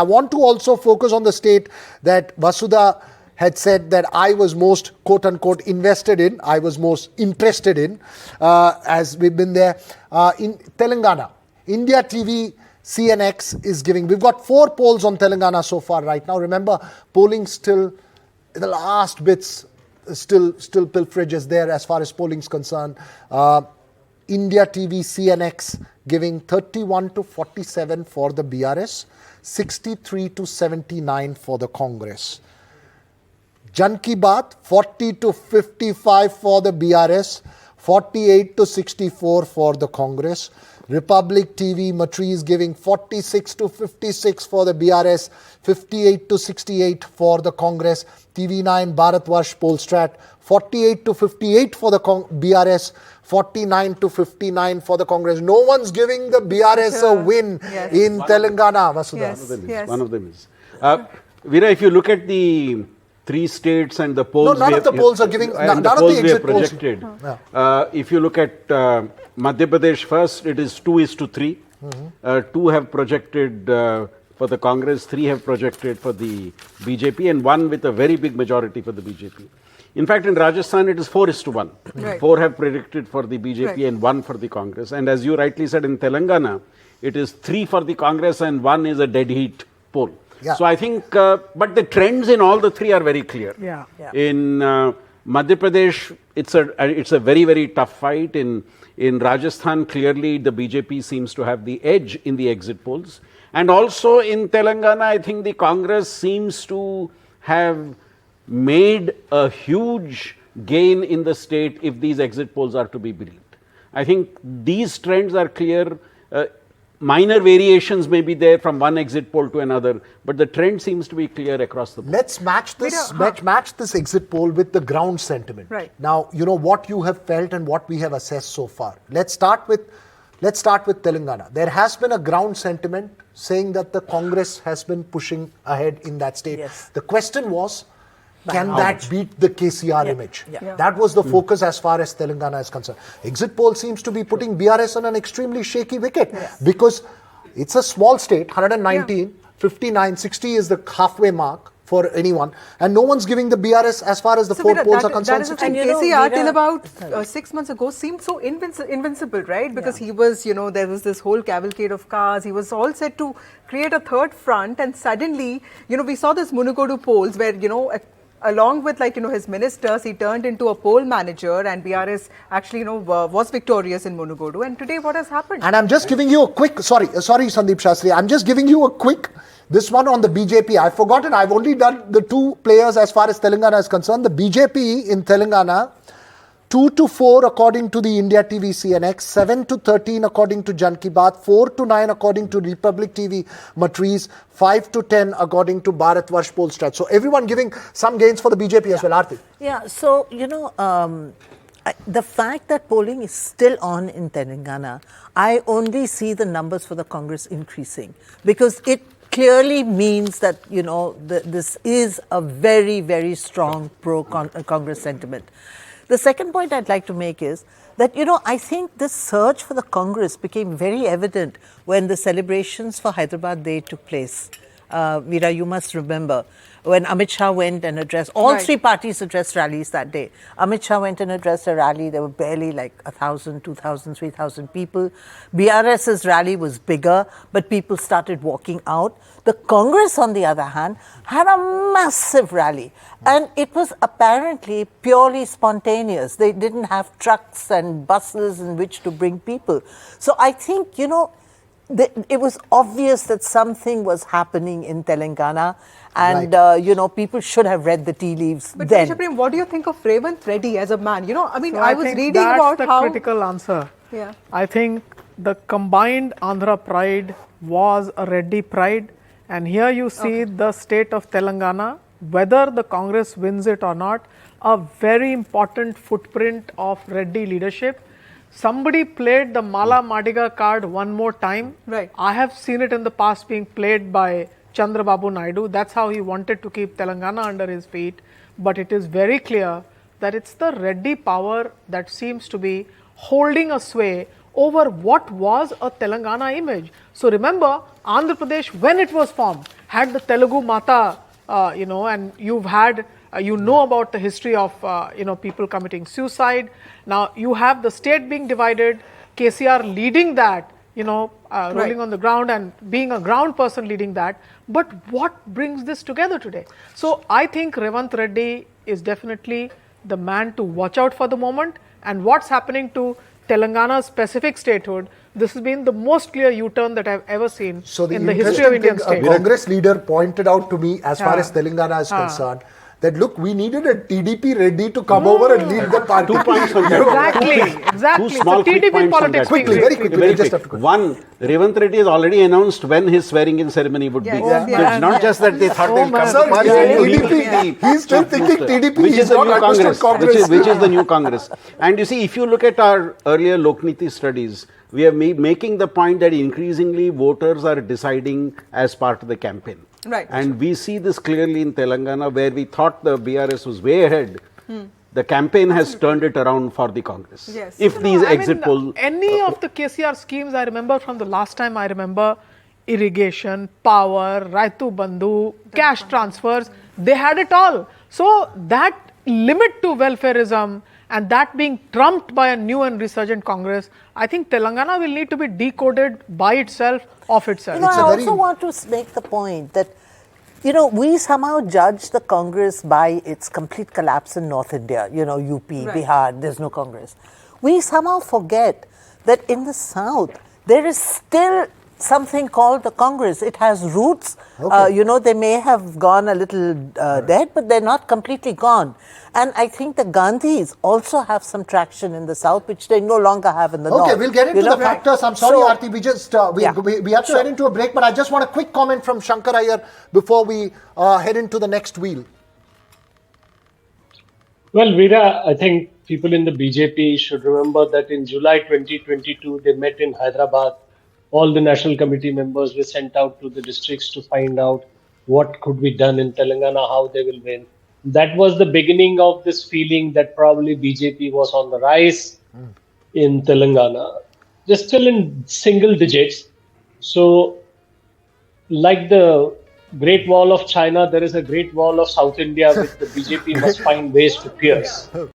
I want to also focus on the state that Vasudha had said that I was most, quote unquote, invested in, I was most interested in, as we've been there. In Telangana, India TV-CNX is giving, we've got 4 polls on Telangana so far right now. Remember, polling still, the last bits, still pilferage is there as far as polling is concerned. India TV-CNX giving 31 to 47 for the BRS, 63 to 79 for the Congress. Jan Ki Baat, 40 to 55 for the BRS, 48 to 64 for the Congress. Republic TV, Matri is giving 46 to 56 for the BRS, 58 to 68 for the Congress. TV9, Bharat Polstrat, 48 to 58 for the BRS, 49 to 59 for the Congress. No one's giving the BRS a win in Telangana, Vasudha. One of them is. Veera, if you look at the 3 states and the polls, none of the polls are giving, none of the exit polls projected. If you look at Madhya Pradesh first, it is 2:3. 2 have projected for the Congress, 3 have projected for the BJP, and 1 with a very big majority for the BJP. In fact, in Rajasthan, it is 4:1. 4 have predicted for the BJP and 1 for the Congress. And as you rightly said, in Telangana, it is 3 for the Congress and 1 is a dead heat poll. So I think, but the trends in all the 3 are very clear. In Madhya Pradesh, it's a very, very tough fight. In Rajasthan, clearly the BJP seems to have the edge in the exit polls. And also in Telangana, I think the Congress seems to have made a huge gain in the state if these exit polls are to be believed. I think these trends are clear. Minor variations may be there from one exit poll to another, but the trend seems to be clear across the board. Let's match this exit poll with the ground sentiment. Now, you know what you have felt and what we have assessed so far. Let's start with Telangana. There has been a ground sentiment saying that the Congress has been pushing ahead in that state. The question was, can that beat the KCR image? That was the focus as far as Telangana is concerned. Exit poll seems to be putting BRS on an extremely shaky wicket because it's a small state, 119, 59, 60 is the halfway mark for anyone, and no one's giving the BRS as far as the 4 polls are concerned. And KCR till about 6 months ago seemed so invincible, right? Because he was, there was this whole cavalcade of cars. He was all set to create a third front, and suddenly, we saw this Munugodu polls where, along with his ministers, he turned into a poll manager, and BRS actually was victorious in Munugodu. And today what has happened? And I'm just giving you a quick, sorry Sandeep Shastri, I'm just giving you a quick, this one on the BJP. I've forgotten, I've only done the 2 players as far as Telangana is concerned. The BJP in Telangana, 2 to 4 according to the India TV-CNX, 7 to 13 according to Jan Ki Baat, 4 to 9 according to Republic TV Matriz, 5 to 10 according to Bharat Polstrat. So everyone giving some gains for the BJP as well, Aarti. Yeah, so, the fact that polling is still on in Telangana, I only see the numbers for the Congress increasing because it clearly means that, this is a very, very strong pro-Congress sentiment. The second point I'd like to make is that, I think this surge for the Congress became very evident when the celebrations for Hyderabad Day took place. Veera, you must remember when Amit Shah went and addressed, all 3 parties addressed rallies that day. Amit Shah went and addressed a rally, there were barely 1,000, 2,000, 3,000 people. BRS's rally was bigger, but people started walking out. The Congress, on the other hand, had a massive rally. And it was apparently purely spontaneous. They didn't have trucks and buses in which to bring people. So I think, it was obvious that something was happening in Telangana, and people should have read the tea leaves but then. But what do you think of Revanth Reddy as a man? I was reading that's about the how critical answer. I think the combined Andhra pride was a Reddy pride, and here you see the state of Telangana, whether the Congress wins it or not, a very important footprint of Reddy leadership. Somebody played the Mala Madiga card one more time. I have seen it in the past being played by Chandrababu Naidu. That's how he wanted to keep Telangana under his feet. But it is very clear that it's the Reddy power that seems to be holding a sway over what was a Telangana image. So remember, Andhra Pradesh, when it was formed, had the Telugu Mata, and you've had, you know about the history of, people committing suicide. Now you have the state being divided, KCR leading that, rolling on the ground and being a ground person leading that. But what brings this together today? So I think Revant Reddy is definitely the man to watch out for the moment. And what's happening to Telangana's specific statehood, this has been the most clear U-turn that I've ever seen in the history of Indian thing, state. a Congress leader pointed out to me, as far as Telangana is concerned, that look, we needed a TDP ready to come over and lead the party. 2 points on that. Exactly. Two small So quick TDP points on politics that. Quickly, being very raised. quickly. Just have to quickly. One, Revant Reddy has already announced when his swearing-in ceremony would be. Yes. So it's not just that they thought they'll come Sir, to parliament. he's to meet TDP. the He's still chief thinking minister, TDP. which He's is the not new understood Congress. which is the new Congress. And you see, if you look at our earlier Lokniti studies, we are making the point that increasingly voters are deciding as part of the campaign. Right. And we see this clearly in Telangana, where we thought the BRS was way ahead. The campaign has turned it around for the Congress. Yes. If these exit polls. Any of the KCR schemes I remember from the last time, I remember irrigation, power, Raitu Bandhu, cash transfers, they had it all. So that limit to welfareism and that being trumped by a new and resurgent Congress, I think Telangana will need to be decoded by itself, of itself. I also want to make the point that, we somehow judge the Congress by its complete collapse in North India, UP, Bihar, there's no Congress. We somehow forget that in the South, there is still something called the Congress. It has roots. They may have gone a little dead, but they're not completely gone. And I think the Gandhis also have some traction in the South, which they no longer have in the North. Okay, we'll get into the factors. I'm sorry, Aarti, we just we have to head into a break, but I just want a quick comment from Shankar Iyer before we head into the next wheel. Well, Veera, I think people in the BJP should remember that in July 2022, they met in Hyderabad. All the National Committee members were sent out to the districts to find out what could be done in Telangana, how they will win. That was the beginning of this feeling that probably BJP was on the rise in Telangana. They're still in single digits. So, like the Great Wall of China, there is a Great Wall of South India which the BJP must find ways to pierce.